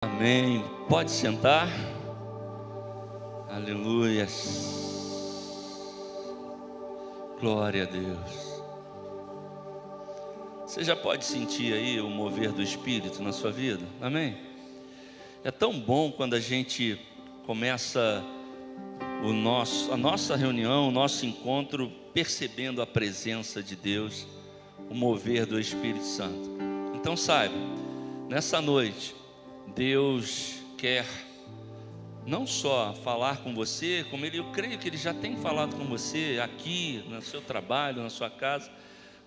Amém. Pode sentar. Aleluia. Glória a Deus. Você já pode sentir aí o mover do Espírito na sua vida? Amém? É tão bom quando a gente começa a nossa reunião, o nosso encontro, percebendo a presença de Deus, o mover do Espírito Santo. Então saiba, nessa noite, Deus quer não só falar com você, como eu creio que Ele já tem falado com você aqui, no seu trabalho, na sua casa,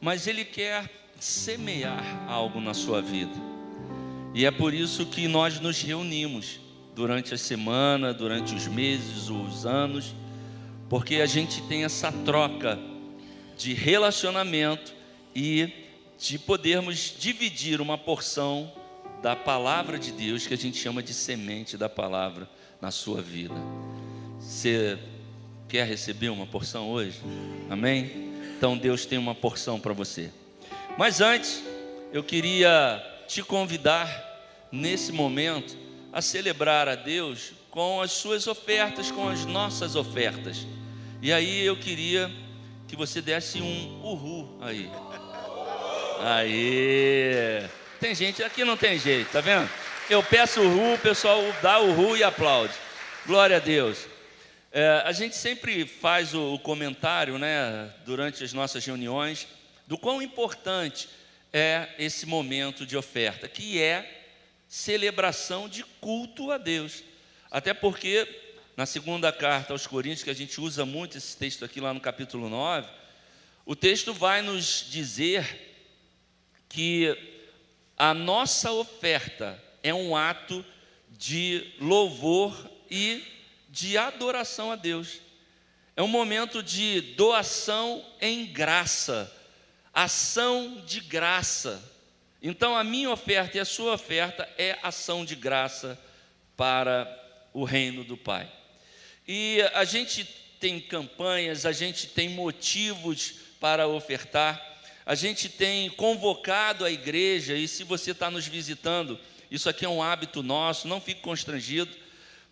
mas Ele quer semear algo na sua vida. E é por isso que nós nos reunimos durante a semana, durante os meses, os anos, porque a gente tem essa troca de relacionamento e de podermos dividir uma porção da palavra de Deus, que a gente chama de semente da palavra na sua vida. Você quer receber uma porção hoje? Amém? Então Deus tem uma porção para você. Mas antes, eu queria te convidar nesse momento a celebrar a Deus com as suas ofertas, com as nossas ofertas. E aí eu queria que você desse um uhul aí. Aí. Tem gente, aqui não tem jeito, tá vendo? Eu peço o pessoal dá o e aplaude. Glória a Deus. A gente sempre faz o comentário, né, durante as nossas reuniões, do quão importante é esse momento de oferta, que é celebração de culto a Deus. Até porque, na segunda carta aos Coríntios, que a gente usa muito esse texto aqui lá no capítulo 9, o texto vai nos dizer que a nossa oferta é um ato de louvor e de adoração a Deus. É um momento de doação em graça, ação de graça. Então a minha oferta e a sua oferta é ação de graça para o reino do Pai. E a gente tem campanhas, a gente tem motivos para ofertar. A gente tem convocado a igreja, e se você está nos visitando, isso aqui é um hábito nosso, não fique constrangido,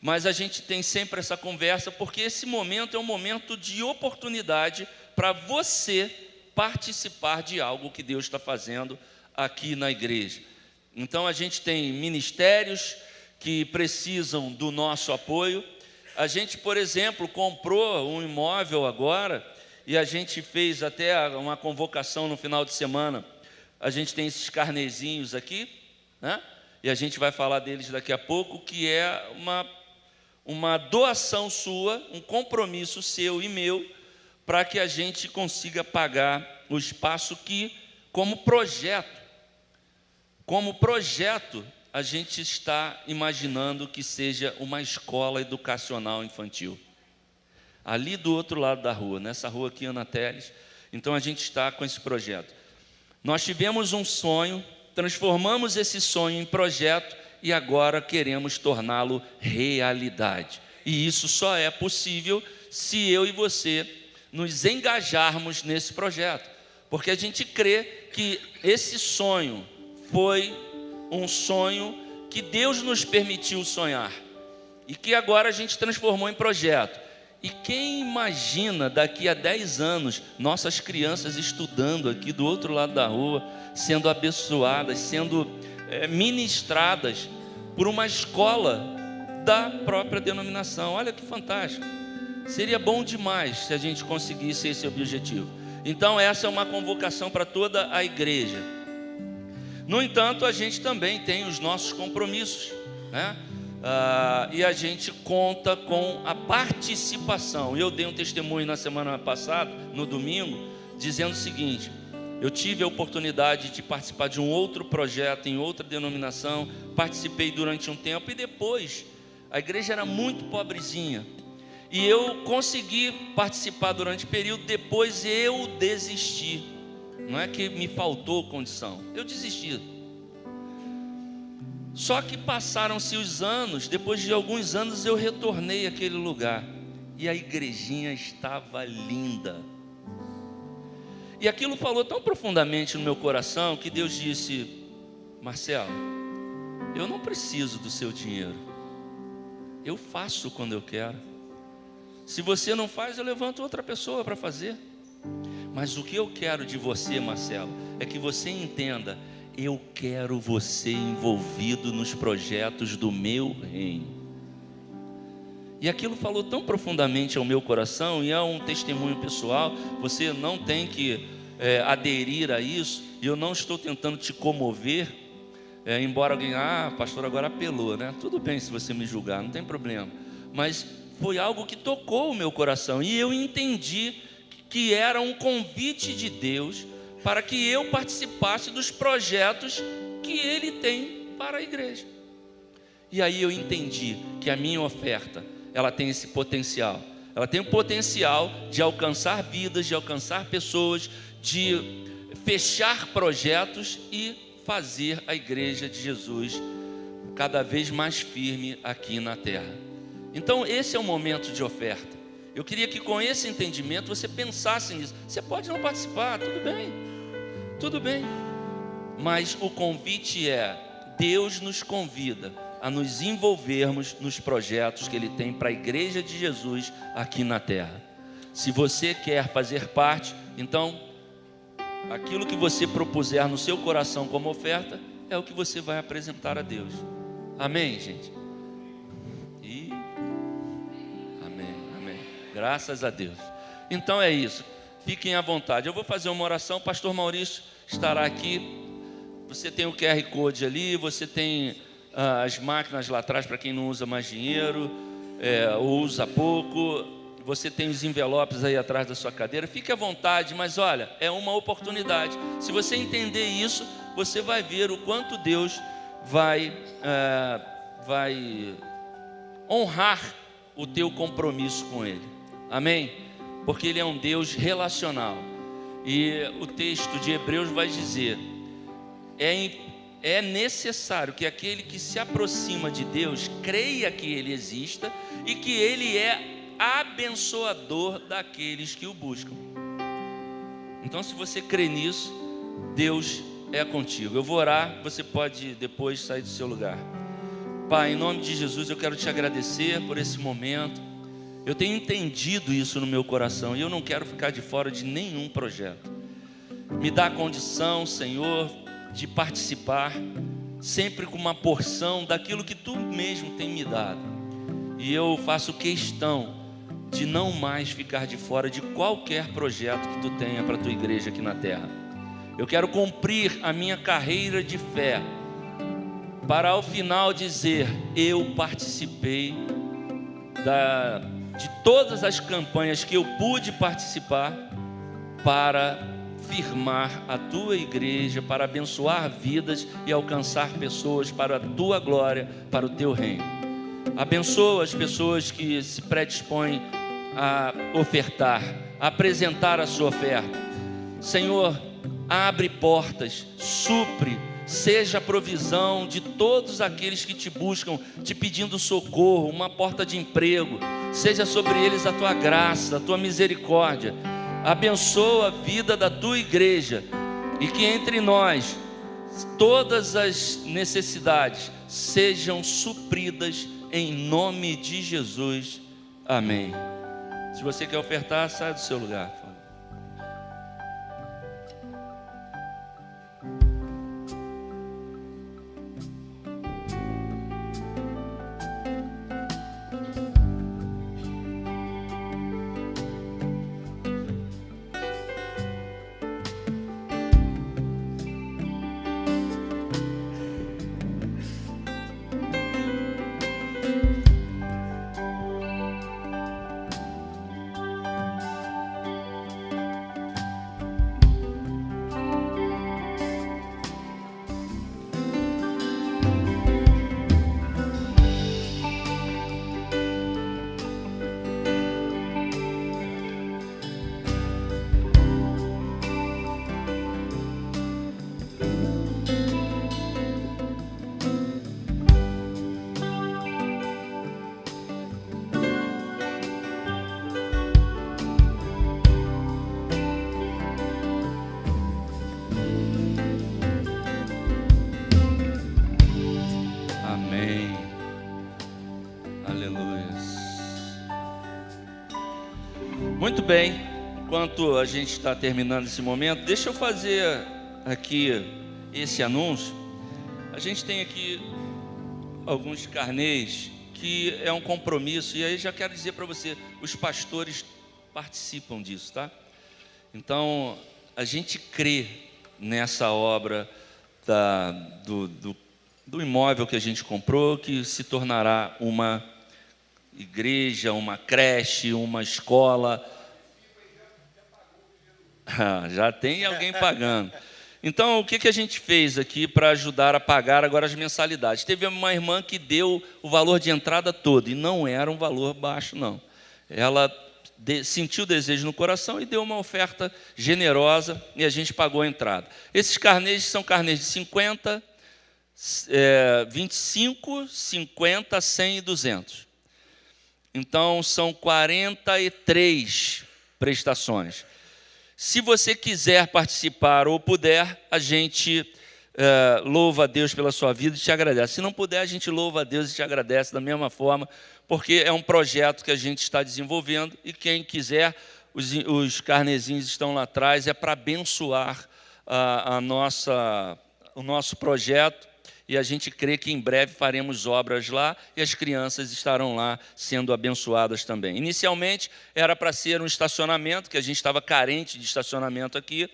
mas a gente tem sempre essa conversa, porque esse momento é um momento de oportunidade para você participar de algo que Deus está fazendo aqui na igreja. Então a gente tem ministérios que precisam do nosso apoio. A gente, por exemplo, comprou um imóvel agora, e a gente fez até uma convocação no final de semana. A gente tem esses carnezinhos aqui, né? E a gente vai falar deles daqui a pouco, que é uma doação sua, um compromisso seu e meu, para que a gente consiga pagar o espaço que, como projeto, a gente está imaginando que seja uma escola educacional infantil. Ali do outro lado da rua, nessa rua aqui, Ana Teles. Então a gente está com esse projeto. Nós tivemos um sonho, transformamos esse sonho em projeto e agora queremos torná-lo realidade. E isso só é possível se eu e você nos engajarmos nesse projeto, porque a gente crê que esse sonho foi um sonho que Deus nos permitiu sonhar e que agora a gente transformou em projeto. E quem imagina daqui a 10 anos nossas crianças estudando aqui do outro lado da rua, sendo abençoadas, sendo ministradas por uma escola da própria denominação? Olha que fantástico. Seria bom demais se a gente conseguisse esse objetivo. Então essa é uma convocação para toda a igreja. No entanto, a gente também tem os nossos compromissos, né? E a gente conta com a participação. Eu dei um testemunho na semana passada, no domingo, dizendo o seguinte: eu tive a oportunidade de participar de um outro projeto em outra denominação, participei durante um tempo e depois a igreja era muito pobrezinha e eu consegui participar durante o período. Depois eu desisti. Não é que me faltou condição, eu desisti. Só que passaram-se os anos, depois de alguns anos eu retornei àquele lugar e a igrejinha estava linda. E aquilo falou tão profundamente no meu coração que Deus disse: Marcelo, eu não preciso do seu dinheiro. Eu faço quando eu quero. Se você não faz, eu levanto outra pessoa para fazer. Mas o que eu quero de você, Marcelo, é que você entenda: eu quero você envolvido nos projetos do meu reino. E aquilo falou tão profundamente ao meu coração, e é um testemunho pessoal. Você não tem que aderir a isso, e eu não estou tentando te comover, embora alguém, pastor, agora apelou, né? Tudo bem se você me julgar, não tem problema. Mas foi algo que tocou o meu coração, e eu entendi que era um convite de Deus para que eu participasse dos projetos que Ele tem para a igreja. E aí eu entendi que a minha oferta, ela tem esse potencial. Ela tem o potencial de alcançar vidas, de alcançar pessoas, de fechar projetos e fazer a igreja de Jesus cada vez mais firme aqui na terra. Então esse é o momento de oferta. Eu queria que com esse entendimento você pensasse nisso. Você pode não participar, tudo bem. Mas o convite é: Deus nos convida a nos envolvermos nos projetos que Ele tem para a igreja de Jesus aqui na terra. Se você quer fazer parte, então aquilo que você propuser no seu coração como oferta é o que você vai apresentar a Deus. Amém, gente? Amém. Graças a Deus. Então é isso. Fiquem à vontade. Eu vou fazer uma oração. O pastor Maurício estará aqui. Você tem o QR Code ali, você tem as máquinas lá atrás para quem não usa mais dinheiro, ou usa pouco. Você tem os envelopes aí atrás da sua cadeira. Fique à vontade, mas olha, é uma oportunidade. Se você entender isso, você vai ver o quanto Deus vai honrar o teu compromisso com Ele. Amém? Porque Ele é um Deus relacional. E o texto de Hebreus vai dizer: é necessário que aquele que se aproxima de Deus creia que Ele exista e que Ele é abençoador daqueles que o buscam. Então, se você crê nisso, Deus é contigo. Eu vou orar, você pode depois sair do seu lugar. Pai, em nome de Jesus, eu quero te agradecer por esse momento. Eu tenho entendido isso no meu coração e eu não quero ficar de fora de nenhum projeto. Me dá a condição, Senhor, de participar sempre com uma porção daquilo que Tu mesmo tem me dado. E eu faço questão de não mais ficar de fora de qualquer projeto que Tu tenha para a Tua igreja aqui na terra. Eu quero cumprir a minha carreira de fé, para ao final dizer: eu participei de todas as campanhas que eu pude participar para firmar a Tua igreja, para abençoar vidas e alcançar pessoas para a Tua glória, para o Teu reino. Abençoa as pessoas que se predispõem a ofertar, a apresentar a sua oferta. Senhor, abre portas, supre, seja a provisão de todos aqueles que Te buscam, Te pedindo socorro, uma porta de emprego. Seja sobre eles a Tua graça, a Tua misericórdia. Abençoa a vida da Tua igreja e que entre nós todas as necessidades sejam supridas em nome de Jesus. Amém. Se você quer ofertar, saia do seu lugar, por favor. Muito bem, enquanto a gente está terminando esse momento, deixa eu fazer aqui esse anúncio. A gente tem aqui alguns carnês que é um compromisso, e aí já quero dizer para você, os pastores participam disso, tá? Então, a gente crê nessa obra do imóvel que a gente comprou, que se tornará uma igreja, uma creche, uma escola. Já tem alguém pagando. Então, o que a gente fez aqui para ajudar a pagar agora as mensalidades? Teve uma irmã que deu o valor de entrada todo, e não era um valor baixo, não. Ela sentiu desejo no coração e deu uma oferta generosa, e a gente pagou a entrada. Esses carnês são carnês de 50, 25, 50, 100 e 200. Então, são 43 prestações. Se você quiser participar ou puder, a gente louva a Deus pela sua vida e te agradece. Se não puder, a gente louva a Deus e te agradece da mesma forma, porque é um projeto que a gente está desenvolvendo, e quem quiser, os carnezinhos estão lá atrás, é para abençoar o nosso projeto. E a gente crê que em breve faremos obras lá e as crianças estarão lá sendo abençoadas também. Inicialmente era para ser um estacionamento, que a gente estava carente de estacionamento aqui,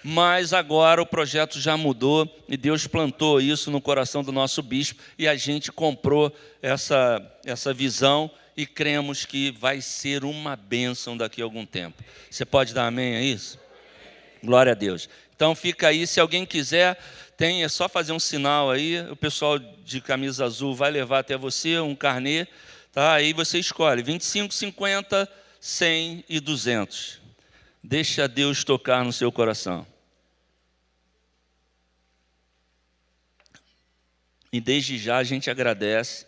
mas agora o projeto já mudou e Deus plantou isso no coração do nosso bispo e a gente comprou essa visão e cremos que vai ser uma bênção daqui a algum tempo. Você pode dar amém a isso? Glória a Deus. Então fica aí, se alguém quiser, é só fazer um sinal aí, o pessoal de camisa azul vai levar até você um carnê, tá? Aí você escolhe 25, 50, 100 e 200. Deixa Deus tocar no seu coração. E desde já a gente agradece,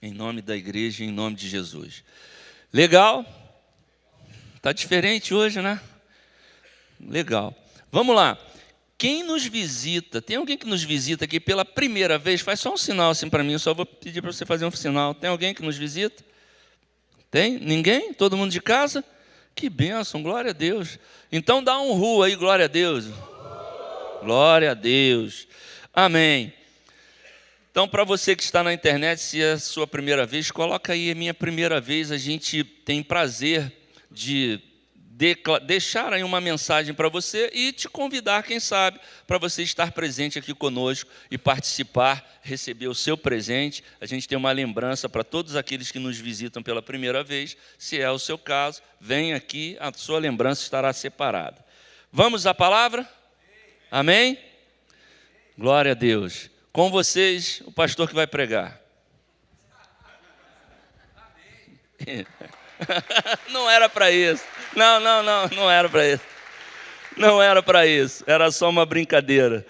em nome da igreja, em nome de Jesus. Legal? Tá diferente hoje, né? Legal. Vamos lá. Quem nos visita, tem alguém que nos visita aqui pela primeira vez? Faz só um sinal assim para mim, eu só vou pedir para você fazer um sinal. Tem alguém que nos visita? Tem? Ninguém? Todo mundo de casa? Que bênção, glória a Deus. Então dá um ru aí, glória a Deus. Glória a Deus. Amém. Então, para você que está na internet, se é a sua primeira vez, coloca aí, é minha primeira vez. A gente tem prazer de deixar aí uma mensagem para você e te convidar, quem sabe, para você estar presente aqui conosco e participar, receber o seu presente. A gente tem uma lembrança para todos aqueles que nos visitam pela primeira vez. Se é o seu caso, vem aqui, a sua lembrança estará separada. Vamos à palavra? Amém? Glória a Deus. Com vocês, o pastor que vai pregar. Não era para isso. Não era para isso. Não era para isso. Era só uma brincadeira.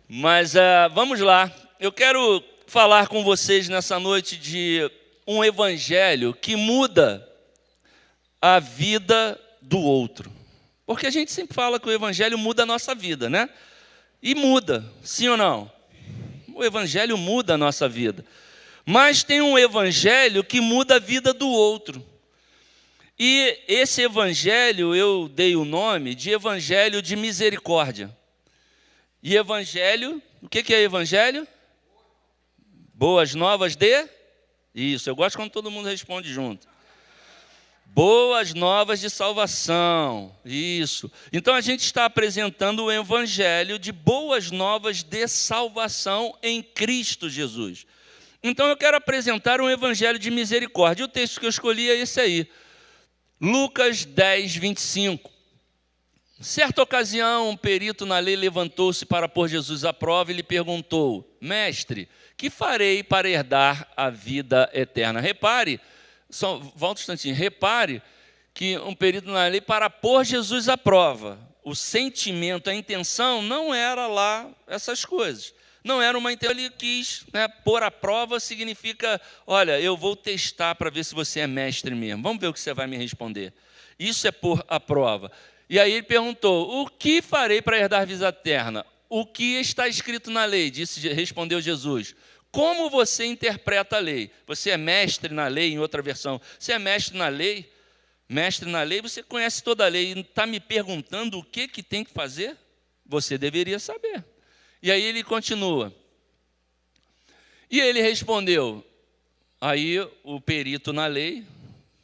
Mas vamos lá. Eu quero falar com vocês nessa noite de um evangelho que muda a vida do outro. Porque a gente sempre fala que o evangelho muda a nossa vida, né? E muda, sim ou não? O evangelho muda a nossa vida. Mas tem um evangelho que muda a vida do outro. E esse evangelho eu dei o nome de evangelho de misericórdia. E evangelho, o que é evangelho? Boas novas de? Isso, eu gosto quando todo mundo responde junto. Boas novas de salvação, isso. Então a gente está apresentando o evangelho de boas novas de salvação em Cristo Jesus. Então eu quero apresentar um evangelho de misericórdia. O texto que eu escolhi é esse aí. Lucas 10, 25. Certa ocasião, um perito na lei levantou-se para pôr Jesus à prova e lhe perguntou: Mestre, que farei para herdar a vida eterna? Repare, volta um instantinho, repare que um perito na lei para pôr Jesus à prova. O sentimento, a intenção não era lá essas coisas. Não era uma intenção, ele quis, né, pôr à prova significa, olha, eu vou testar para ver se você é mestre mesmo. Vamos ver o que você vai me responder. Isso é pôr à prova. E aí ele perguntou, o que farei para herdar a vida eterna? O que está escrito na lei? Respondeu Jesus. Como você interpreta a lei? Você é mestre na lei, em outra versão. Você é mestre na lei? mestre na lei, você conhece toda a lei e está me perguntando o que tem que fazer? Você deveria saber. E aí ele continua. E ele respondeu, aí o perito na lei,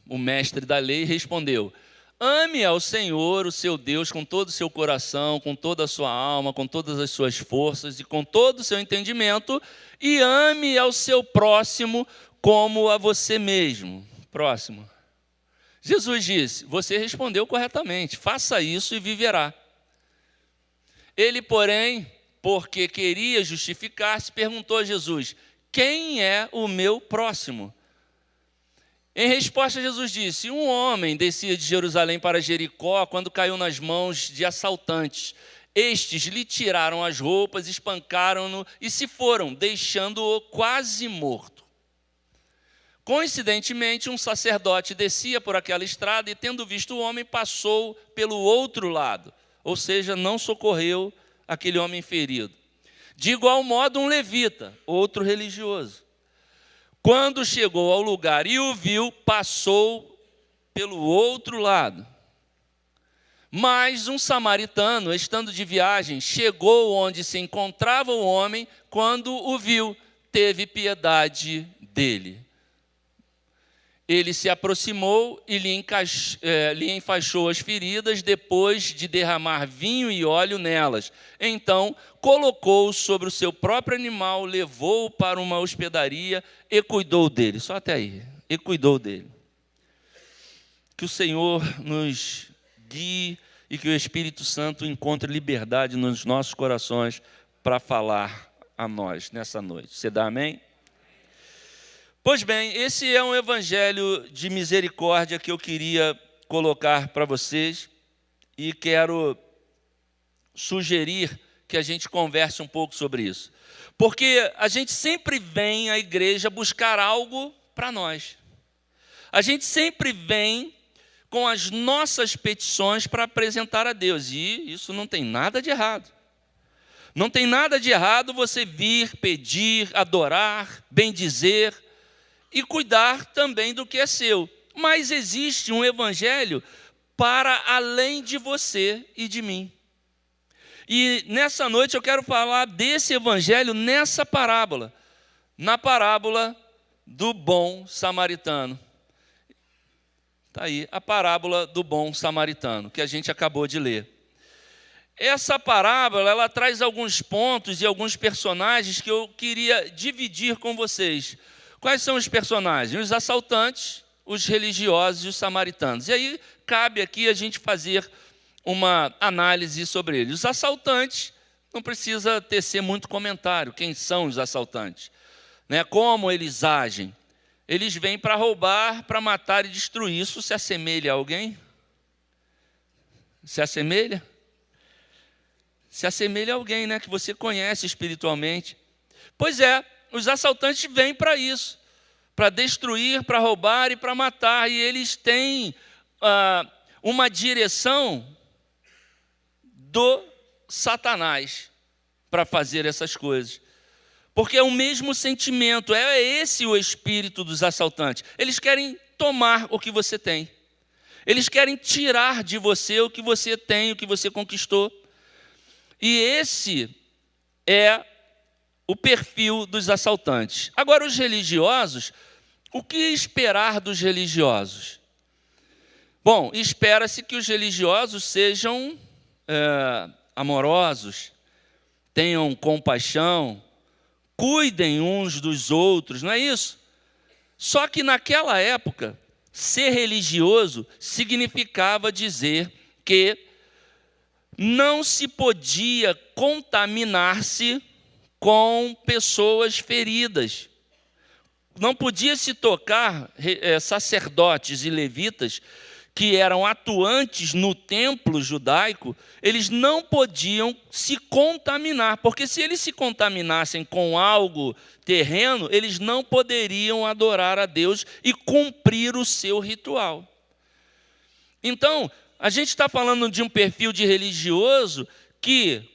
o mestre da lei respondeu: ame ao Senhor, o seu Deus, com todo o seu coração, com toda a sua alma, com todas as suas forças e com todo o seu entendimento, e ame ao seu próximo como a você mesmo. Próximo. Jesus disse: você respondeu corretamente, faça isso e viverá. Ele, porém, porque queria justificar-se, perguntou a Jesus: quem é o meu próximo? Em resposta, Jesus disse: um homem descia de Jerusalém para Jericó quando caiu nas mãos de assaltantes. Estes lhe tiraram as roupas, espancaram-no e se foram, deixando-o quase morto. Coincidentemente, um sacerdote descia por aquela estrada e, tendo visto o homem, passou pelo outro lado, ou seja, não socorreu aquele homem ferido. De igual modo, um levita, outro religioso, quando chegou ao lugar e o viu, passou pelo outro lado. Mas um samaritano, estando de viagem, chegou onde se encontrava o homem. Quando o viu, teve piedade dele. Ele se aproximou e lhe enfaixou as feridas, depois de derramar vinho e óleo nelas. Então, colocou-o sobre o seu próprio animal, levou-o para uma hospedaria e cuidou dele. Só até aí. E cuidou dele. Que o Senhor nos guie e que o Espírito Santo encontre liberdade nos nossos corações para falar a nós nessa noite. Você dá amém? Pois bem, esse é um evangelho de misericórdia que eu queria colocar para vocês e quero sugerir que a gente converse um pouco sobre isso. Porque a gente sempre vem à igreja buscar algo para nós. A gente sempre vem com as nossas petições para apresentar a Deus, e isso não tem nada de errado. Não tem nada de errado você vir, pedir, adorar, bendizer, e cuidar também do que é seu. Mas existe um evangelho para além de você e de mim. E nessa noite eu quero falar desse evangelho nessa parábola. Na parábola do bom samaritano. Está aí, a parábola do bom samaritano, que a gente acabou de ler. Essa parábola, ela traz alguns pontos e alguns personagens que eu queria dividir com vocês. Quais são os personagens? Os assaltantes, os religiosos e os samaritanos. E aí cabe aqui a gente fazer uma análise sobre eles. Os assaltantes, não precisa tecer muito comentário. Quem são os assaltantes? Como eles agem? Eles vêm para roubar, para matar e destruir. Isso se assemelha a alguém? Se assemelha? Se assemelha a alguém, que você conhece espiritualmente. Pois é. Os assaltantes vêm para isso, para destruir, para roubar e para matar. E eles têm uma direção do Satanás para fazer essas coisas. Porque é o mesmo sentimento, é esse o espírito dos assaltantes. Eles querem tomar o que você tem. Eles querem tirar de você o que você tem, o que você conquistou. E esse é o perfil dos assaltantes. Agora, os religiosos, o que esperar dos religiosos? Bom, espera-se que os religiosos sejam amorosos, tenham compaixão, cuidem uns dos outros, não é isso? Só que naquela época, ser religioso significava dizer que não se podia contaminar-se com pessoas feridas. Não podia se tocar sacerdotes e levitas que eram atuantes no templo judaico, eles não podiam se contaminar, porque se eles se contaminassem com algo terreno, eles não poderiam adorar a Deus e cumprir o seu ritual. Então, a gente está falando de um perfil de religioso que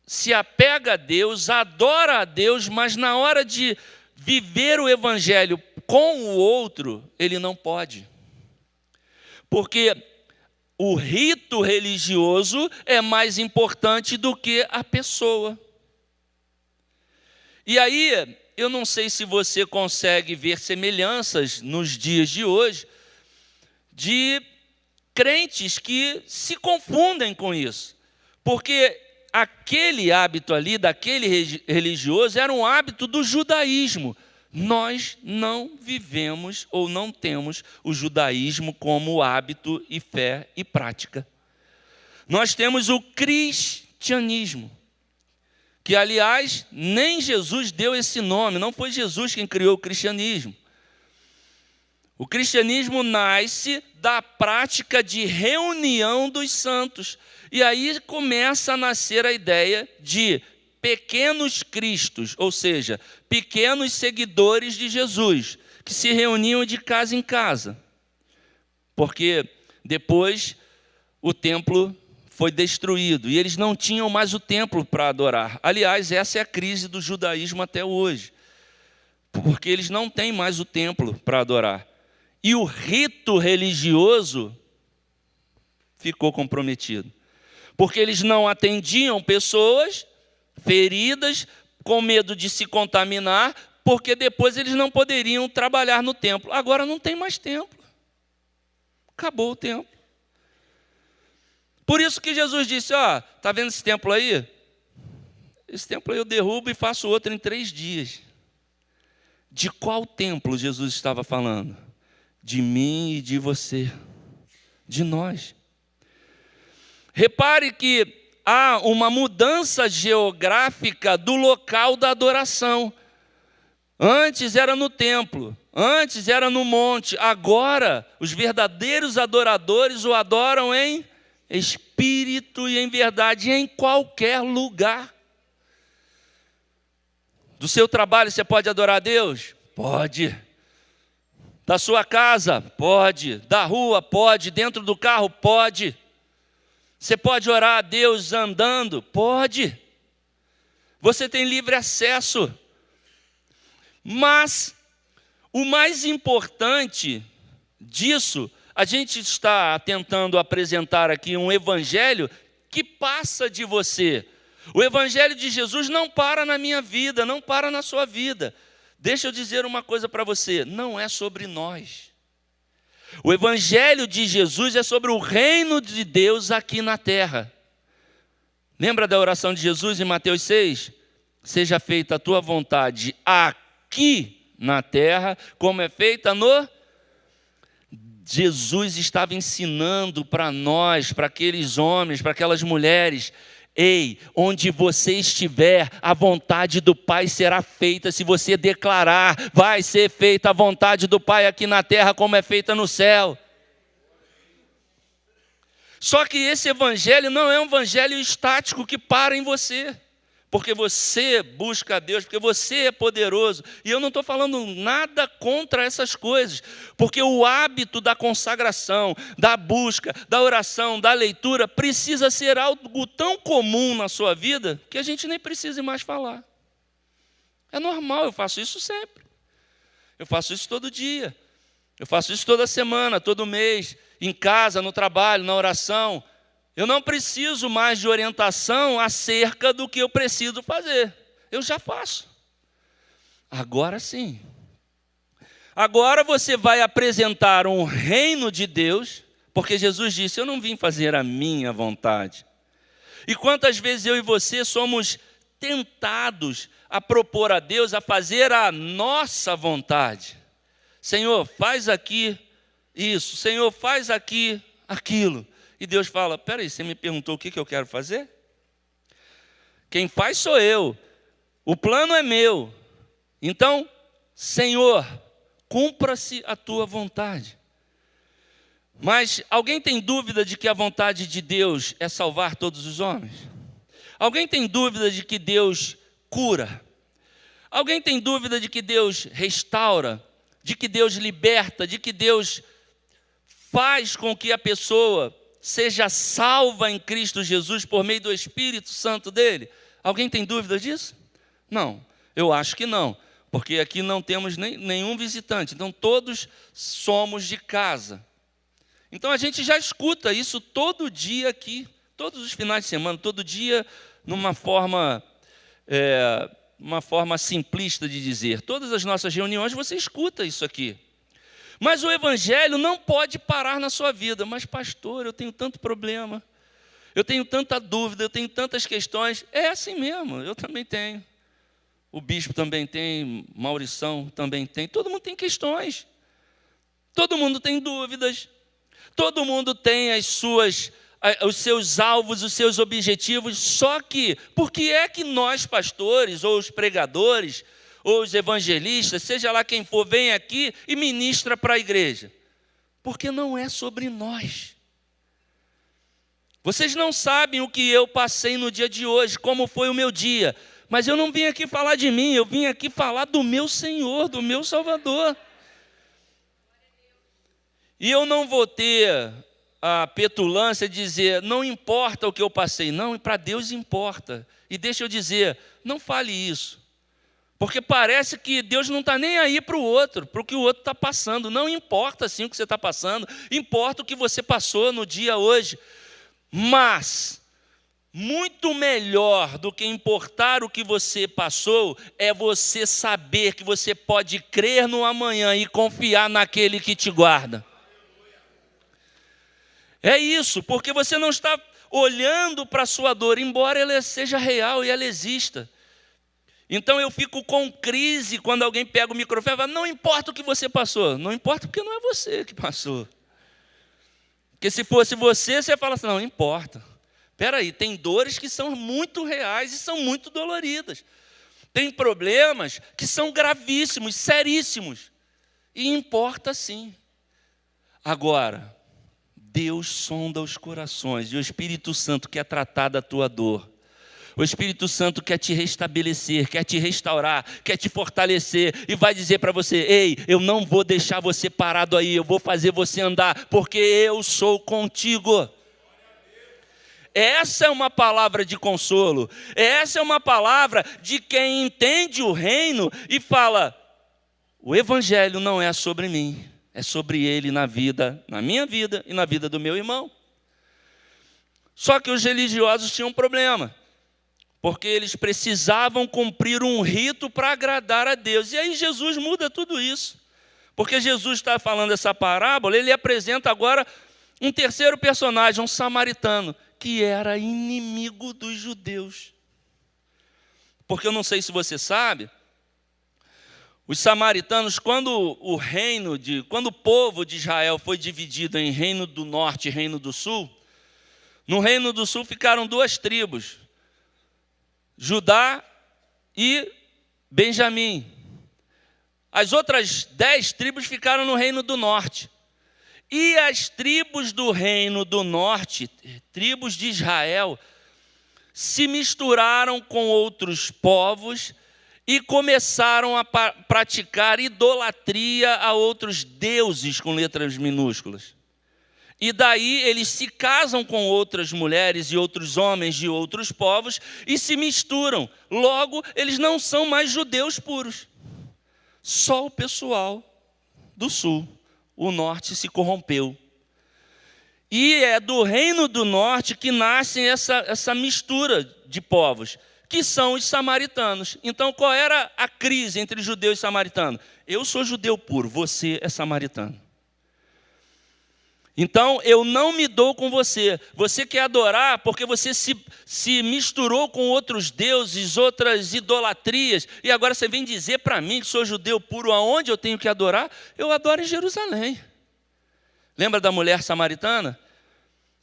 se apega a Deus, adora a Deus, mas na hora de viver o evangelho com o outro, ele não pode. Porque o rito religioso é mais importante do que a pessoa. E aí, eu não sei se você consegue ver semelhanças nos dias de hoje de crentes que se confundem com isso. Porque aquele hábito ali, daquele religioso, era um hábito do judaísmo. Nós não vivemos ou não temos o judaísmo como hábito e fé e prática. Nós temos o cristianismo, que, aliás, nem Jesus deu esse nome, não foi Jesus quem criou o cristianismo. O cristianismo nasce da prática de reunião dos santos. E aí começa a nascer a ideia de pequenos cristos, ou seja, pequenos seguidores de Jesus, que se reuniam de casa em casa. Porque depois o templo foi destruído e eles não tinham mais o templo para adorar. Aliás, essa é a crise do judaísmo até hoje, porque eles não têm mais o templo para adorar. E o rito religioso ficou comprometido, porque eles não atendiam pessoas feridas, com medo de se contaminar, porque depois eles não poderiam trabalhar no templo. Agora não tem mais templo. Acabou o templo. Por isso que Jesus disse, ó, está vendo esse templo aí? Esse templo aí eu derrubo e faço outro em 3 dias. De qual templo Jesus estava falando? De mim e de você. De nós. Repare que há uma mudança geográfica do local da adoração. Antes era no templo, antes era no monte, agora os verdadeiros adoradores o adoram em espírito e em verdade, em qualquer lugar. Do seu trabalho você pode adorar a Deus? Pode. Da sua casa? Pode. Da rua? Pode. Dentro do carro? Pode. Você pode orar a Deus andando? Pode. Você tem livre acesso. Mas o mais importante disso, a gente está tentando apresentar aqui um evangelho que passa de você. O evangelho de Jesus não para na minha vida, não para na sua vida. Deixa eu dizer uma coisa para você, não é sobre nós. O evangelho de Jesus é sobre o reino de Deus aqui na terra. Lembra da oração de Jesus em Mateus 6? Seja feita a tua vontade aqui na terra, como é feita no... Jesus estava ensinando para nós, para aqueles homens, para aquelas mulheres: ei, onde você estiver, a vontade do Pai será feita. Se você declarar, vai ser feita a vontade do Pai aqui na terra, como é feita no céu. Só que esse evangelho não é um evangelho estático que para em você, porque você busca a Deus, porque você é poderoso. E eu não estou falando nada contra essas coisas, porque o hábito da consagração, da busca, da oração, da leitura, precisa ser algo tão comum na sua vida, que a gente nem precisa mais falar. É normal, eu faço isso sempre. Eu faço isso todo dia. Eu faço isso toda semana, todo mês, em casa, no trabalho, na oração. Eu não preciso mais de orientação acerca do que eu preciso fazer. Eu já faço. Agora sim. Agora você vai apresentar um reino de Deus, porque Jesus disse, eu não vim fazer a minha vontade. E quantas vezes eu e você somos tentados a propor a Deus, a fazer a nossa vontade. Senhor, faz aqui isso. Senhor, faz aqui aquilo. E Deus fala, peraí, você me perguntou o que eu quero fazer? Quem faz sou eu, o plano é meu. Então, Senhor, cumpra-se a tua vontade. Mas alguém tem dúvida de que a vontade de Deus é salvar todos os homens? Alguém tem dúvida de que Deus cura? Alguém tem dúvida de que Deus restaura? De que Deus liberta? De que Deus faz com que a pessoa seja salva em Cristo Jesus por meio do Espírito Santo dele? Alguém tem dúvida disso? Não, eu acho que não, porque aqui não temos nenhum visitante, então todos somos de casa. Então a gente já escuta isso todo dia aqui, todos os finais de semana, todo dia, numa forma simplista de dizer. Todas as nossas reuniões você escuta isso aqui. Mas o evangelho não pode parar na sua vida. Mas pastor, eu tenho tanto problema, eu tenho tanta dúvida, eu tenho tantas questões. É assim mesmo, eu também tenho. O bispo também tem, Maurição também tem. Todo mundo tem questões. Todo mundo tem dúvidas. Todo mundo tem os seus alvos, os seus objetivos. Só que, por que é que nós pastores, ou os pregadores, ou os evangelistas, seja lá quem for, vem aqui e ministra para a igreja? Porque não é sobre nós. Vocês não sabem o que eu passei no dia de hoje, como foi o meu dia. Mas eu não vim aqui falar de mim, eu vim aqui falar do meu Senhor, do meu Salvador. E eu não vou ter a petulância de dizer, não importa o que eu passei. Não, para Deus importa. E deixa eu dizer, não fale isso. Porque parece que Deus não está nem aí para o outro, para o que o outro está passando. Não importa sim o que você está passando, importa o que você passou no dia hoje. Mas, muito melhor do que importar o que você passou, é você saber que você pode crer no amanhã e confiar naquele que te guarda. É isso, porque você não está olhando para a sua dor, embora ela seja real e ela exista. Então eu fico com crise quando alguém pega o microfone e fala, não importa o que você passou. Não importa porque não é você que passou. Porque se fosse você, você fala assim, não importa. Espera aí, tem dores que são muito reais e são muito doloridas. Tem problemas que são gravíssimos, seríssimos. E importa sim. Agora, Deus sonda os corações e o Espírito Santo quer tratar da tua dor. O Espírito Santo quer te restabelecer, quer te restaurar, quer te fortalecer e vai dizer para você, ei, eu não vou deixar você parado aí, eu vou fazer você andar, porque eu sou contigo. Essa é uma palavra de consolo, essa é uma palavra de quem entende o reino e fala, o evangelho não é sobre mim, é sobre ele na minha vida e na vida do meu irmão. Só que os religiosos tinham um problema. Porque eles precisavam cumprir um rito para agradar a Deus. E aí Jesus muda tudo isso. Porque Jesus está falando essa parábola, ele apresenta agora um terceiro personagem, um samaritano, que era inimigo dos judeus. Porque eu não sei se você sabe, os samaritanos, quando o povo de Israel foi dividido em reino do norte e reino do sul, no reino do sul ficaram duas tribos, Judá e Benjamim. As outras 10 tribos ficaram no reino do norte. E as tribos do reino do norte, tribos de Israel, se misturaram com outros povos e começaram a praticar idolatria a outros deuses com letras minúsculas. E daí eles se casam com outras mulheres e outros homens de outros povos e se misturam. Logo, eles não são mais judeus puros. Só o pessoal do sul. O norte se corrompeu. E é do reino do norte que nasce essa mistura de povos, que são os samaritanos. Então, qual era a crise entre judeu e samaritano? Eu sou judeu puro, você é samaritano. Então, eu não me dou com você. Você quer adorar porque você se misturou com outros deuses, outras idolatrias. E agora você vem dizer para mim que sou judeu puro, aonde eu tenho que adorar? Eu adoro em Jerusalém. Lembra da mulher samaritana?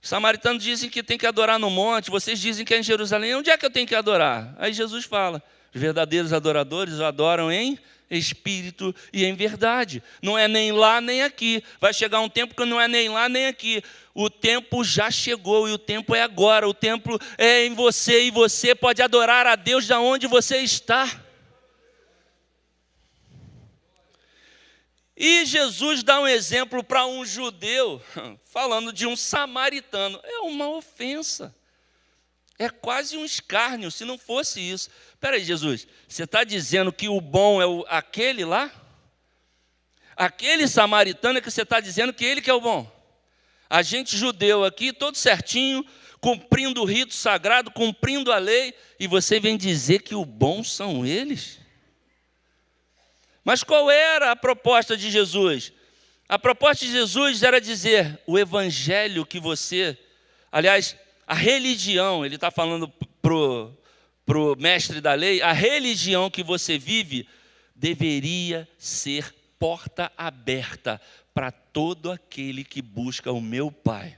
Os samaritanos dizem que tem que adorar no monte. Vocês dizem que é em Jerusalém. Onde é que eu tenho que adorar? Aí Jesus fala, os verdadeiros adoradores adoram em espírito e em verdade. Não é nem lá nem aqui. Vai chegar um tempo que não é nem lá nem aqui. O tempo já chegou e o tempo é agora. O tempo é em você e você pode adorar a Deus de onde você está. E Jesus dá um exemplo para um judeu, falando de um samaritano. É uma ofensa. É quase um escárnio, se não fosse isso. Espera aí, Jesus, você está dizendo que o bom é aquele lá? Aquele samaritano é que você está dizendo que ele que é o bom? A gente judeu aqui, todo certinho, cumprindo o rito sagrado, cumprindo a lei, e você vem dizer que o bom são eles? Mas qual era a proposta de Jesus? A proposta de Jesus era dizer, o evangelho que você, aliás, a religião, ele está falando para o mestre da lei, a religião que você vive deveria ser porta aberta para todo aquele que busca o meu Pai.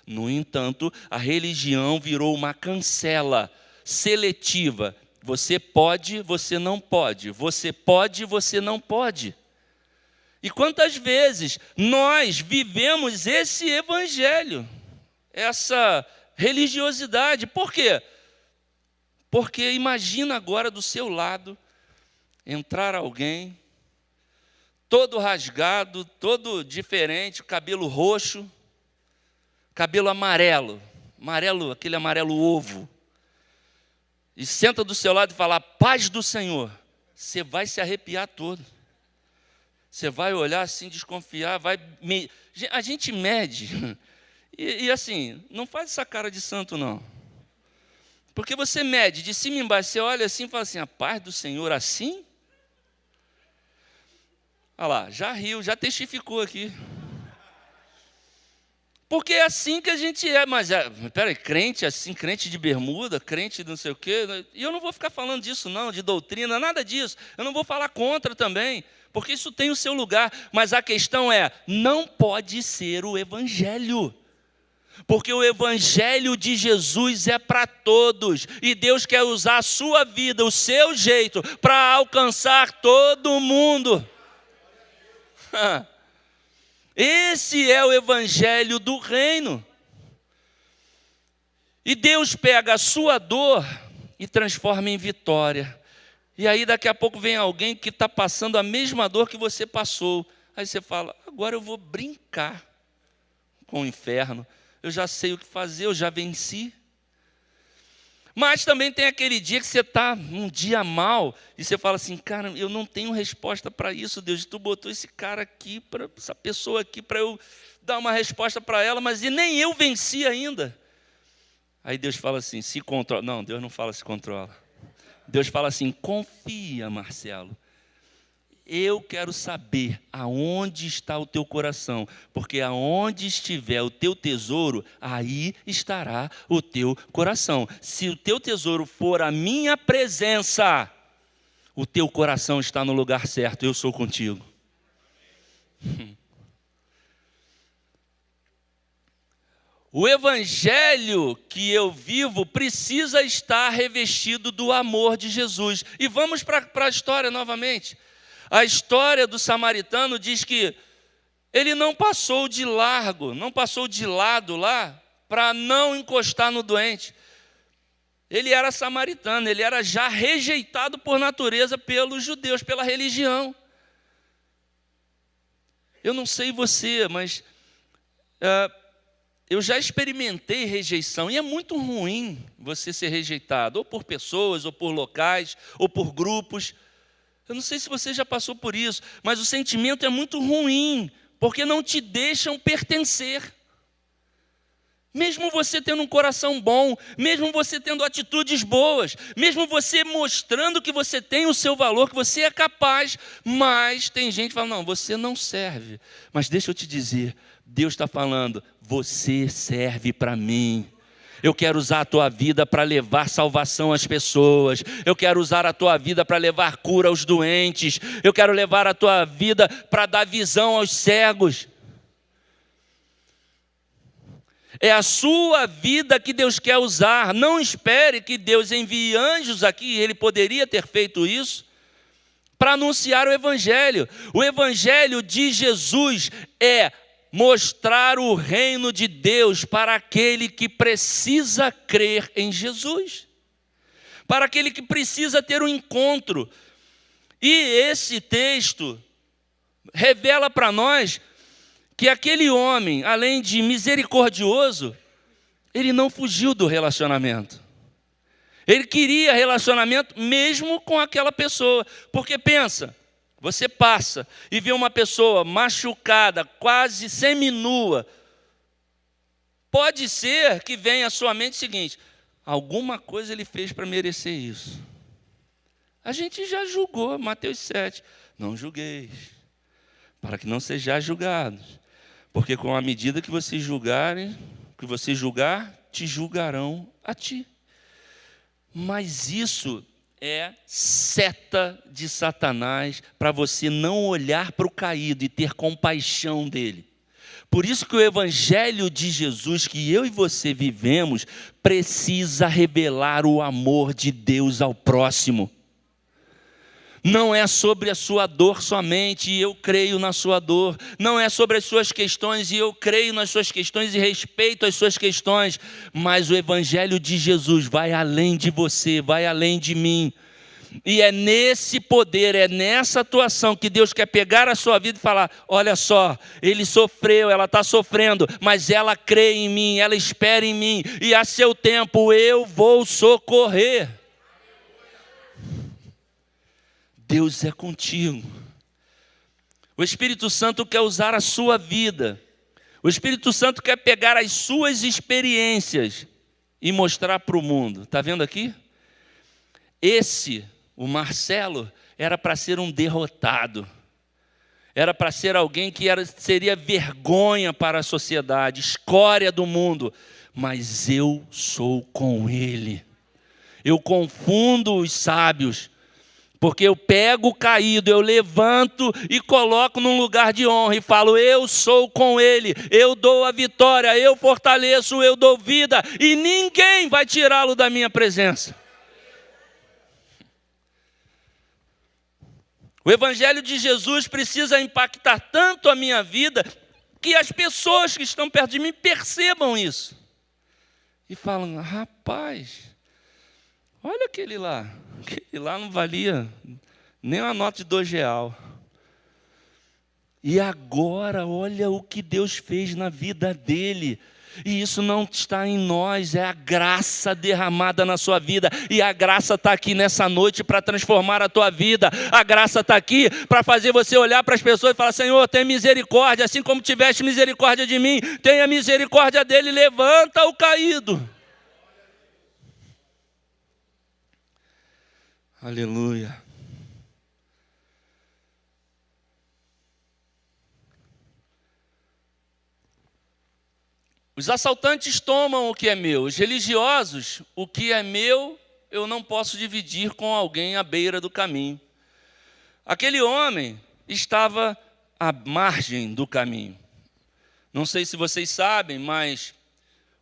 No entanto, a religião virou uma cancela seletiva. Você pode, você não pode. Você pode, você não pode. E quantas vezes nós vivemos esse evangelho, essa religiosidade? Por quê? Porque imagina agora do seu lado entrar alguém, todo rasgado, todo diferente, cabelo roxo, cabelo amarelo, aquele amarelo ovo, e senta do seu lado e fala, paz do Senhor, você vai se arrepiar todo. Você vai olhar assim, desconfiar, a gente mede, e assim, não faz essa cara de santo não. Porque você mede de cima e embaixo, você olha assim e fala assim, a paz do Senhor assim? Olha lá, já riu, já testificou aqui. Porque é assim que a gente é, mas peraí, crente assim, crente de bermuda, crente de não sei o quê, e eu não vou ficar falando disso não, de doutrina, nada disso, eu não vou falar contra também, porque isso tem o seu lugar, mas a questão é, não pode ser o evangelho, porque o evangelho de Jesus é para todos, e Deus quer usar a sua vida, o seu jeito, para alcançar todo mundo. Esse é o evangelho do reino. E Deus pega a sua dor e transforma em vitória. E aí daqui a pouco vem alguém que está passando a mesma dor que você passou. Aí você fala, agora eu vou brincar com o inferno. Eu já sei o que fazer, eu já venci. Mas também tem aquele dia que você está um dia mal e você fala assim, cara, eu não tenho resposta para isso, Deus. Tu botou esse cara aqui, essa pessoa aqui, para eu dar uma resposta para ela, mas e nem eu venci ainda. Aí Deus fala assim, se controla. Não, Deus não fala se controla. Deus fala assim, confia, Marcelo. Eu quero saber aonde está o teu coração, porque aonde estiver o teu tesouro, aí estará o teu coração. Se o teu tesouro for a minha presença, o teu coração está no lugar certo, eu sou contigo. O evangelho que eu vivo precisa estar revestido do amor de Jesus. E vamos para a história novamente. A história do samaritano diz que ele não passou de largo, não passou de lado lá para não encostar no doente. Ele era samaritano, ele era já rejeitado por natureza pelos judeus, pela religião. Eu não sei você, mas eu já experimentei rejeição e é muito ruim você ser rejeitado, ou por pessoas, ou por locais, ou por grupos. Eu não sei se você já passou por isso, mas o sentimento é muito ruim, porque não te deixam pertencer. Mesmo você tendo um coração bom, mesmo você tendo atitudes boas, mesmo você mostrando que você tem o seu valor, que você é capaz, mas tem gente que fala, não, você não serve. Mas deixa eu te dizer, Deus está falando, você serve para mim. Eu quero usar a tua vida para levar salvação às pessoas. Eu quero usar a tua vida para levar cura aos doentes. Eu quero levar a tua vida para dar visão aos cegos. É a sua vida que Deus quer usar. Não espere que Deus envie anjos aqui. Ele poderia ter feito isso para anunciar o evangelho. O evangelho de Jesus é mostrar o reino de Deus para aquele que precisa crer em Jesus, para aquele que precisa ter um encontro. E esse texto revela para nós que aquele homem, além de misericordioso, ele não fugiu do relacionamento. Ele queria relacionamento mesmo com aquela pessoa, porque pensa, você passa e vê uma pessoa machucada, quase seminua, Pode ser que venha à sua mente o seguinte: alguma coisa ele fez para merecer isso. A gente já julgou, Mateus 7. Não julgueis, para que não sejais julgados. Porque com a medida que vocês julgarem, que você julgar, te julgarão a ti. Mas isso é seta de Satanás para você não olhar para o caído e ter compaixão dele. Por isso que o evangelho de Jesus que eu e você vivemos precisa revelar o amor de Deus ao próximo. Não é sobre a sua dor somente, e eu creio na sua dor. Não é sobre as suas questões, e eu creio nas suas questões e respeito as suas questões. Mas o evangelho de Jesus vai além de você, vai além de mim. E é nesse poder, é nessa atuação que Deus quer pegar a sua vida e falar: olha só, ele sofreu, ela está sofrendo, mas ela crê em mim, ela espera em mim, e a seu tempo eu vou socorrer. Deus é contigo. O Espírito Santo quer usar a sua vida. O Espírito Santo quer pegar as suas experiências e mostrar para o mundo. Está vendo aqui? O Marcelo, era para ser um derrotado. Era para ser alguém que seria vergonha para a sociedade, escória do mundo. Mas eu sou com ele. Eu confundo os sábios. Porque eu pego o caído, eu levanto e coloco num lugar de honra e falo: eu sou com ele, eu dou a vitória, eu fortaleço, eu dou vida e ninguém vai tirá-lo da minha presença. O evangelho de Jesus precisa impactar tanto a minha vida que as pessoas que estão perto de mim percebam isso. E falam: rapaz, olha aquele lá não valia nem uma nota de R$2. E agora, olha o que Deus fez na vida dele. E isso não está em nós, é a graça derramada na sua vida. E a graça está aqui nessa noite para transformar a tua vida. A graça está aqui para fazer você olhar para as pessoas e falar: Senhor, tenha misericórdia, assim como tiveste misericórdia de mim, tenha misericórdia dele, levanta o caído. Aleluia. Os assaltantes tomam o que é meu. Os religiosos, o que é meu, eu não posso dividir com alguém à beira do caminho. Aquele homem estava à margem do caminho. Não sei se vocês sabem, mas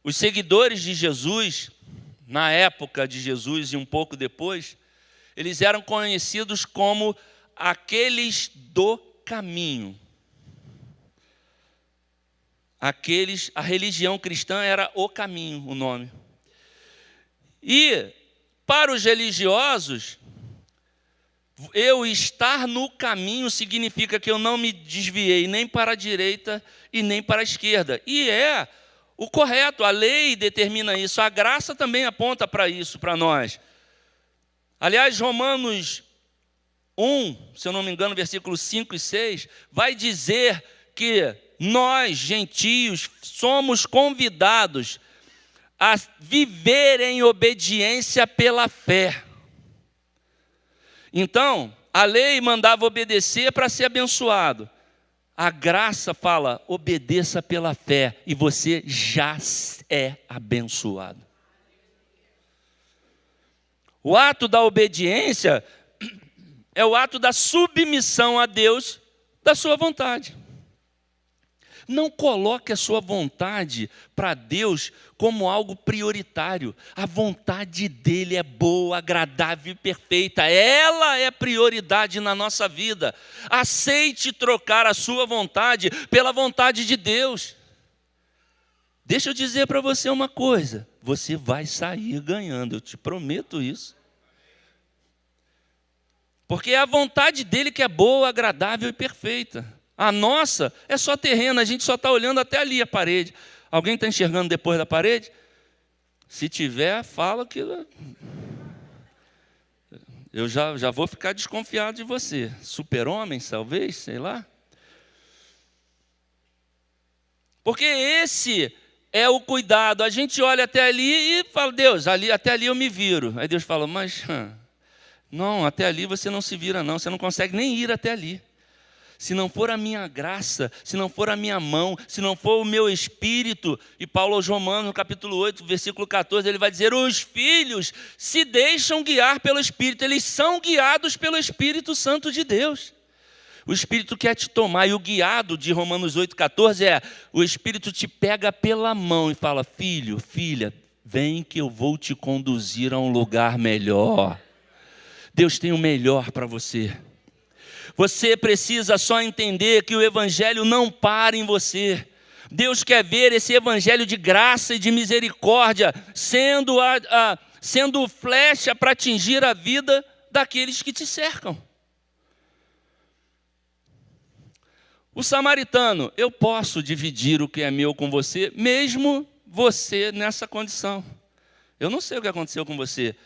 os seguidores de Jesus, na época de Jesus e um pouco depois, eles eram conhecidos como aqueles do caminho. A religião cristã era o caminho, o nome. E para os religiosos, eu estar no caminho significa que eu não me desviei nem para a direita e nem para a esquerda. E é o correto, a lei determina isso, a graça também aponta para isso, para nós. Aliás, Romanos 1, se eu não me engano, versículos 5 e 6, vai dizer que nós, gentios, somos convidados a viver em obediência pela fé. Então, a lei mandava obedecer para ser abençoado. A graça fala: obedeça pela fé e você já é abençoado. O ato da obediência é o ato da submissão a Deus da sua vontade. Não coloque a sua vontade para Deus como algo prioritário. A vontade dele é boa, agradável e perfeita. Ela é prioridade na nossa vida. Aceite trocar a sua vontade pela vontade de Deus. Deixa eu dizer para você uma coisa: você vai sair ganhando, eu te prometo isso. Porque é a vontade dele que é boa, agradável e perfeita. A nossa é só terreno, a gente só está olhando até ali a parede. Alguém está enxergando depois da parede? Se tiver, fala que... Eu já vou ficar desconfiado de você. Super-homem, talvez, sei lá. Porque esse é o cuidado. A gente olha até ali e fala, Deus, até ali eu me viro. Aí Deus fala, mas não, até ali você não se vira não, você não consegue nem ir até ali. Se não for a minha graça, se não for a minha mão, se não for o meu espírito. E Paulo aos Romanos, no capítulo 8, versículo 14, ele vai dizer, os filhos se deixam guiar pelo Espírito, eles são guiados pelo Espírito Santo de Deus. O Espírito quer te tomar, e o guiado de Romanos 8,14 é, o Espírito te pega pela mão e fala, filho, filha, vem que eu vou te conduzir a um lugar melhor. Deus tem o melhor para você. Você precisa só entender que o Evangelho não para em você. Deus quer ver esse Evangelho de graça e de misericórdia sendo flecha para atingir a vida daqueles que te cercam. O samaritano, eu posso dividir o que é meu com você, mesmo você nessa condição. Eu não sei o que aconteceu com você.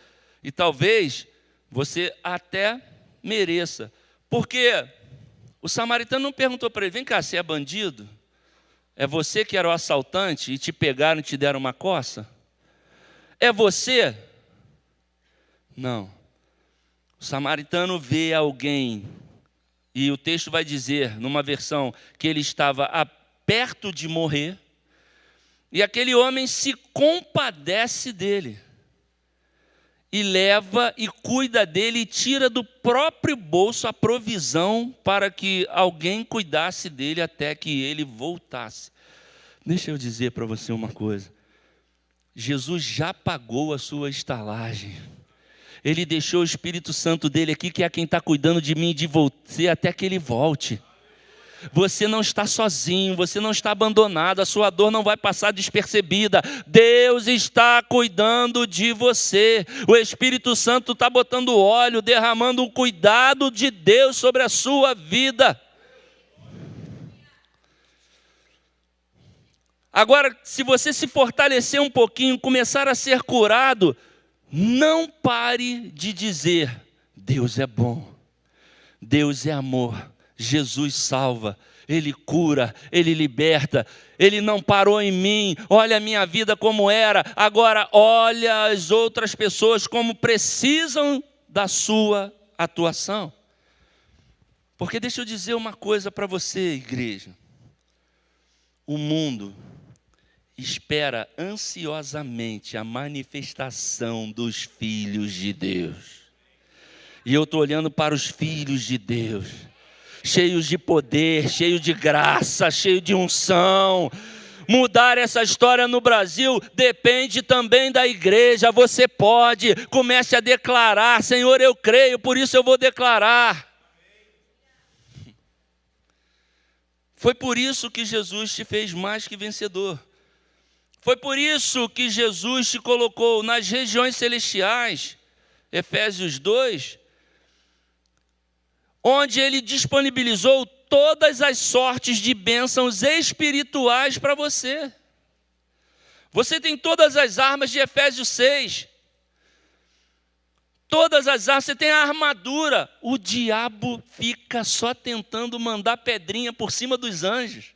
E talvez você até mereça. Porque o samaritano não perguntou para ele, vem cá, você é bandido? É você que era o assaltante e te pegaram e te deram uma coça? É você? Não. O samaritano vê alguém, e o texto vai dizer, numa versão, que ele estava perto de morrer, e aquele homem se compadece dele. E leva e cuida dele e tira do próprio bolso a provisão para que alguém cuidasse dele até que ele voltasse. Deixa eu dizer para você uma coisa. Jesus já pagou a sua estalagem. Ele deixou o Espírito Santo dele aqui, que é quem está cuidando de mim e de você até que ele volte. Você não está sozinho, você não está abandonado, a sua dor não vai passar despercebida. Deus está cuidando de você. O Espírito Santo está botando óleo, derramando o cuidado de Deus sobre a sua vida. Agora, se você se fortalecer um pouquinho, começar a ser curado, não pare de dizer, Deus é bom, Deus é amor. Jesus salva, Ele cura, Ele liberta, Ele não parou em mim, olha a minha vida como era, agora olha as outras pessoas como precisam da sua atuação. Porque deixa eu dizer uma coisa para você, igreja, o mundo espera ansiosamente a manifestação dos filhos de Deus, e eu estou olhando para os filhos de Deus, cheios de poder, cheios de graça, cheios de unção. Mudar essa história no Brasil depende também da igreja. Você pode, comece a declarar, Senhor, eu creio, por isso eu vou declarar. Foi por isso que Jesus te fez mais que vencedor. Foi por isso que Jesus te colocou nas regiões celestiais, Efésios 2, onde Ele disponibilizou todas as sortes de bênçãos espirituais para você. Você tem todas as armas de Efésios 6. Todas as armas, você tem a armadura. O diabo fica só tentando mandar pedrinha por cima dos anjos.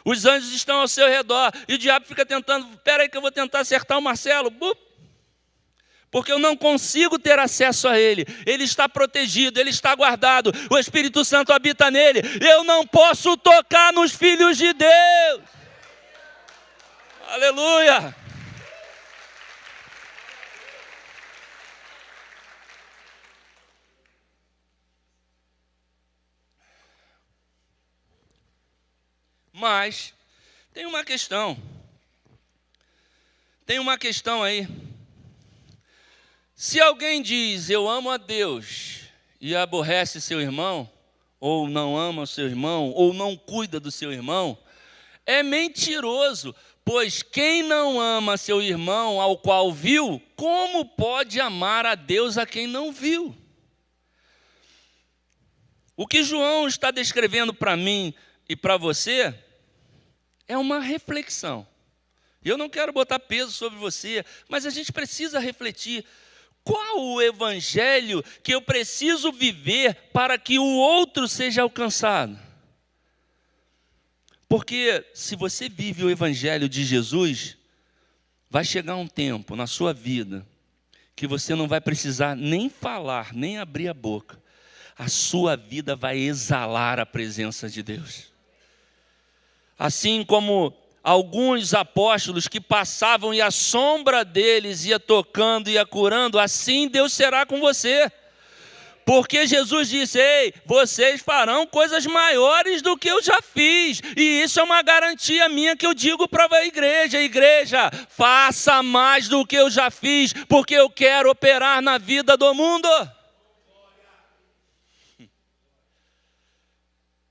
Os anjos estão ao seu redor e o diabo fica tentando, espera aí que eu vou tentar acertar o Marcelo. Porque eu não consigo ter acesso a ele. Ele está protegido, ele está guardado. O Espírito Santo habita nele. Eu não posso tocar nos filhos de Deus. Aleluia. Mas tem uma questão. Tem uma questão aí. Se alguém diz, eu amo a Deus, e aborrece seu irmão, ou não ama o seu irmão, ou não cuida do seu irmão, é mentiroso, pois quem não ama seu irmão ao qual viu, como pode amar a Deus a quem não viu? O que João está descrevendo para mim e para você é uma reflexão. Eu não quero botar peso sobre você, mas a gente precisa refletir. Qual o evangelho que eu preciso viver para que o outro seja alcançado? Porque se você vive o evangelho de Jesus, vai chegar um tempo na sua vida que você não vai precisar nem falar, nem abrir a boca. A sua vida vai exalar a presença de Deus. Assim como alguns apóstolos que passavam e a sombra deles ia tocando, ia curando, assim Deus será com você. Porque Jesus disse: ei, vocês farão coisas maiores do que eu já fiz. E isso é uma garantia minha que eu digo para a igreja. Igreja, faça mais do que eu já fiz, porque eu quero operar na vida do mundo.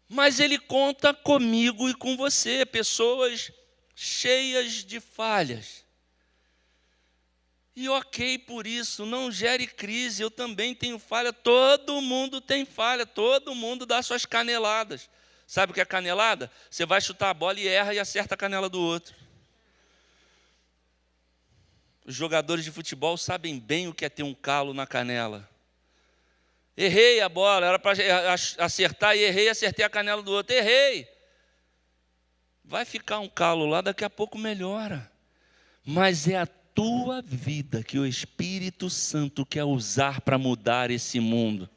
Mas Ele conta comigo e com você, pessoas cheias de falhas. E ok por isso, não gere crise, eu também tenho falha, todo mundo tem falha, todo mundo dá suas caneladas. Sabe o que é canelada? Você vai chutar a bola e erra e acerta a canela do outro. Os jogadores de futebol sabem bem o que é ter um calo na canela. Errei a bola, era para acertar e errei, acertei a canela do outro, errei. Vai ficar um calo lá, daqui a pouco melhora. Mas é a tua vida que o Espírito Santo quer usar para mudar esse mundo.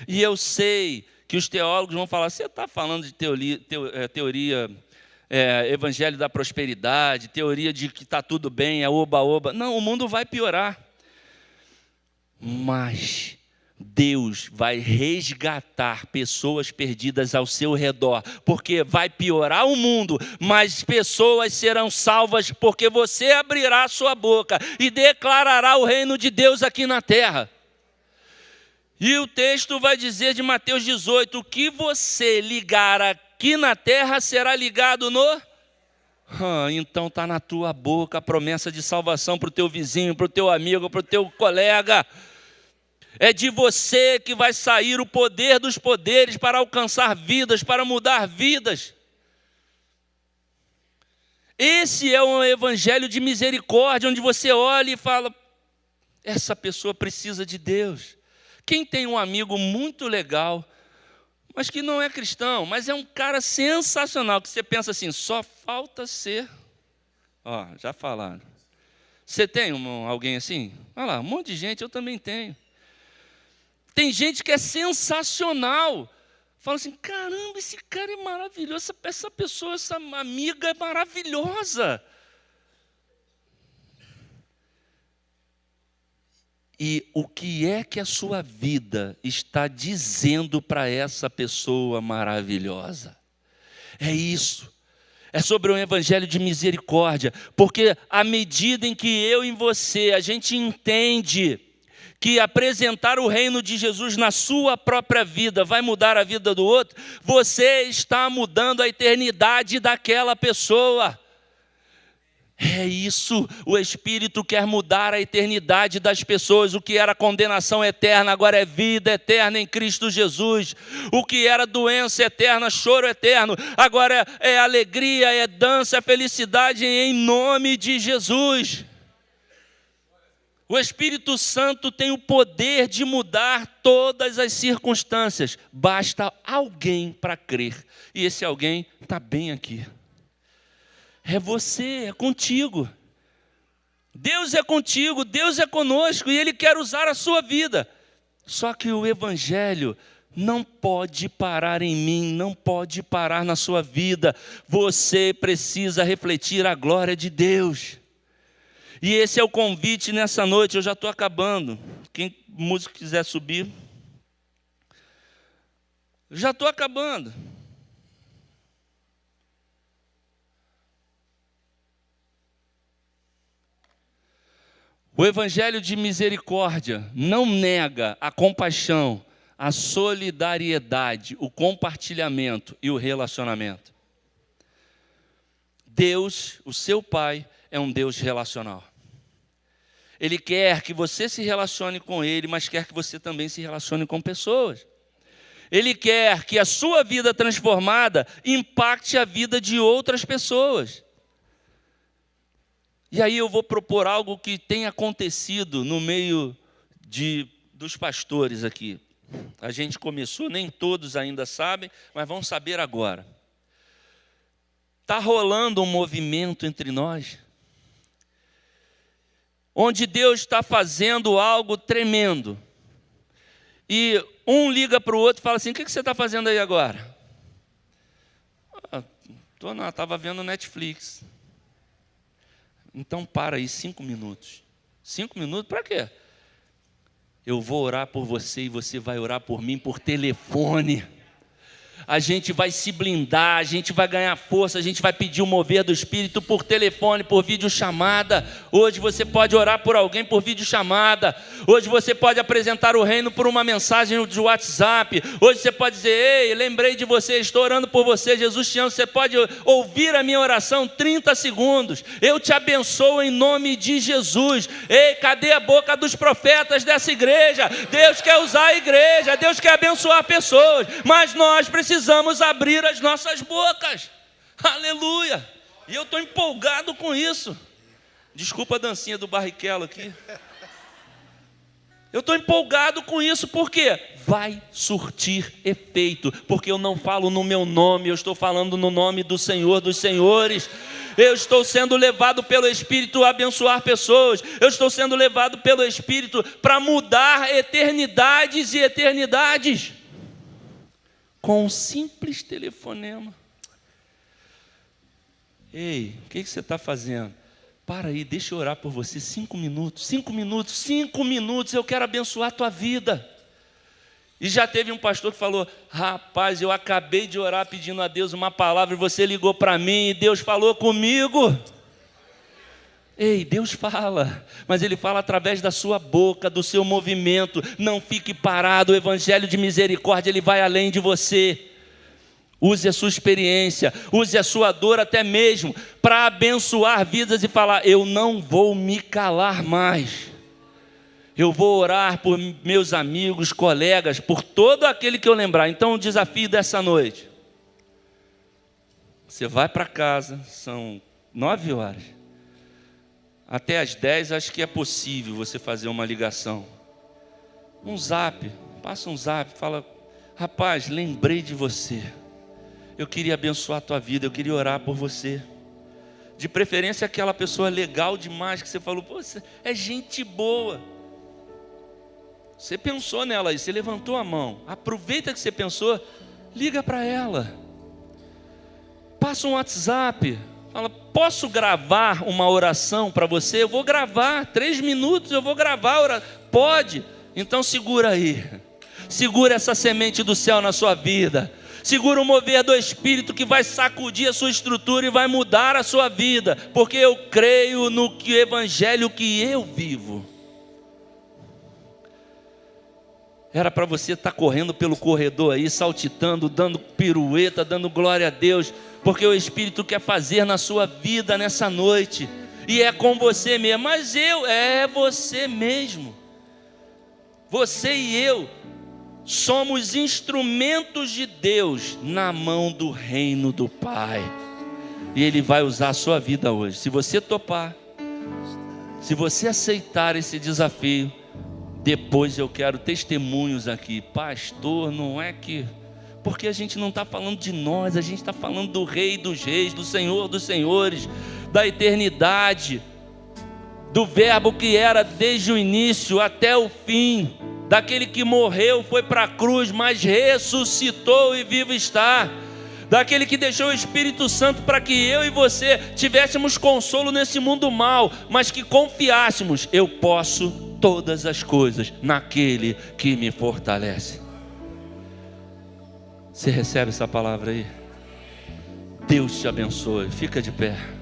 E eu sei que os teólogos vão falar: você está falando de teoria evangelho da prosperidade, teoria de que está tudo bem, é oba-oba. Não, o mundo vai piorar. Mas Deus vai resgatar pessoas perdidas ao seu redor, porque vai piorar o mundo, mas pessoas serão salvas, porque você abrirá a sua boca e declarará o reino de Deus aqui na terra. E o texto vai dizer de Mateus 18, o que você ligar aqui na terra será ligado no... então está na tua boca a promessa de salvação para o teu vizinho, para o teu amigo, para o teu colega. É de você que vai sair o poder dos poderes para alcançar vidas, para mudar vidas. Esse é um evangelho de misericórdia, onde você olha e fala: essa pessoa precisa de Deus. Quem tem um amigo muito legal, mas que não é cristão, mas é um cara sensacional, que você pensa assim, só falta ser... já falaram. Você tem alguém assim? Olha lá, um monte de gente, eu também tenho. Tem gente que é sensacional. Fala assim, caramba, esse cara é maravilhoso, essa pessoa, essa amiga é maravilhosa. E o que é que a sua vida está dizendo para essa pessoa maravilhosa? É isso. É sobre um evangelho de misericórdia. Porque à medida em que eu e você, a gente entende que apresentar o reino de Jesus na sua própria vida vai mudar a vida do outro, você está mudando a eternidade daquela pessoa. É isso, o Espírito quer mudar a eternidade das pessoas. O que era condenação eterna, agora é vida eterna em Cristo Jesus. O que era doença eterna, choro eterno, agora é alegria, é dança, é felicidade em nome de Jesus. O Espírito Santo tem o poder de mudar todas as circunstâncias. Basta alguém para crer. E esse alguém está bem aqui. É você, é contigo. Deus é contigo, Deus é conosco e Ele quer usar a sua vida. Só que o Evangelho não pode parar em mim, não pode parar na sua vida. Você precisa refletir a glória de Deus. E esse é o convite nessa noite, eu já estou acabando. Quem músico quiser subir. Já estou acabando. O evangelho de misericórdia não nega a compaixão, a solidariedade, o compartilhamento e o relacionamento. Deus, o seu Pai, é um Deus relacional. Ele quer que você se relacione com Ele, mas quer que você também se relacione com pessoas. Ele quer que a sua vida transformada impacte a vida de outras pessoas. E aí eu vou propor algo que tem acontecido no meio dos pastores aqui. A gente começou, nem todos ainda sabem, mas vão saber agora. Está rolando um movimento entre nós, onde Deus está fazendo algo tremendo. E um liga para o outro e fala assim: o que você está fazendo aí agora? Estava vendo Netflix. Então para aí 5 minutos. 5 minutos para quê? Eu vou orar por você e você vai orar por mim por telefone. A gente vai se blindar, a gente vai ganhar força, a gente vai pedir o mover do Espírito por telefone, por videochamada. Hoje você pode orar por alguém por videochamada. Hoje você pode apresentar o reino por uma mensagem de WhatsApp. Hoje você pode dizer: ei, lembrei de você, estou orando por você, Jesus te ama. Você pode ouvir a minha oração 30 segundos. Eu te abençoo em nome de Jesus. Ei, cadê a boca dos profetas dessa igreja? Deus quer usar a igreja, Deus quer abençoar pessoas, mas nós precisamos abrir as nossas bocas. Aleluia! E eu estou empolgado com isso. Desculpa a dancinha do Barrichello aqui. Eu estou empolgado com isso porque vai surtir efeito. Porque eu não falo no meu nome, eu estou falando no nome do Senhor dos Senhores. Eu estou sendo levado pelo Espírito a abençoar pessoas. Eu estou sendo levado pelo Espírito para mudar eternidades e eternidades. Com um simples telefonema. Ei, o que você está fazendo? Para aí, deixa eu orar por você 5 minutos. 5 minutos, 5 minutos, eu quero abençoar a tua vida. E já teve um pastor que falou: rapaz, eu acabei de orar pedindo a Deus uma palavra e você ligou para mim e Deus falou comigo. Ei, Deus fala, mas Ele fala através da sua boca, do seu movimento. Não fique parado, o evangelho de misericórdia, ele vai além de você. Use a sua experiência, use a sua dor até mesmo para abençoar vidas e falar: eu não vou me calar mais. Eu vou orar por meus amigos, colegas, por todo aquele que eu lembrar. Então o desafio dessa noite: você vai para casa, são 9 horas. Até às 10 acho que é possível você fazer uma ligação. Um zap, passa um zap, fala: rapaz, lembrei de você. Eu queria abençoar a tua vida, eu queria orar por você. De preferência aquela pessoa legal demais que você falou: pô, você é gente boa. Você pensou nela aí, você levantou a mão. Aproveita que você pensou, liga para ela. Passa um WhatsApp. Fala: posso gravar uma oração para você? Eu vou gravar, 3 minutos eu vou gravar a oração. Pode? Então segura aí. Segura essa semente do céu na sua vida. Segura o mover do Espírito que vai sacudir a sua estrutura e vai mudar a sua vida. Porque eu creio no evangelho que eu vivo. Era para você estar correndo pelo corredor aí, saltitando, dando pirueta, dando glória a Deus, porque o Espírito quer fazer na sua vida nessa noite, e é com você mesmo. Mas é você mesmo. Você e eu somos instrumentos de Deus na mão do reino do Pai, e Ele vai usar a sua vida hoje. Se você topar, se você aceitar esse desafio, depois eu quero testemunhos aqui. Pastor, não é que... Porque a gente não está falando de nós, a gente está falando do Rei dos Reis, do Senhor dos Senhores, da eternidade, do Verbo que era desde o início até o fim, daquele que morreu, foi para a cruz, mas ressuscitou e vivo está, daquele que deixou o Espírito Santo para que eu e você tivéssemos consolo nesse mundo mal, mas que confiássemos: eu posso todas as coisas naquele que me fortalece. Você recebe essa palavra aí? Deus te abençoe. Fica de pé.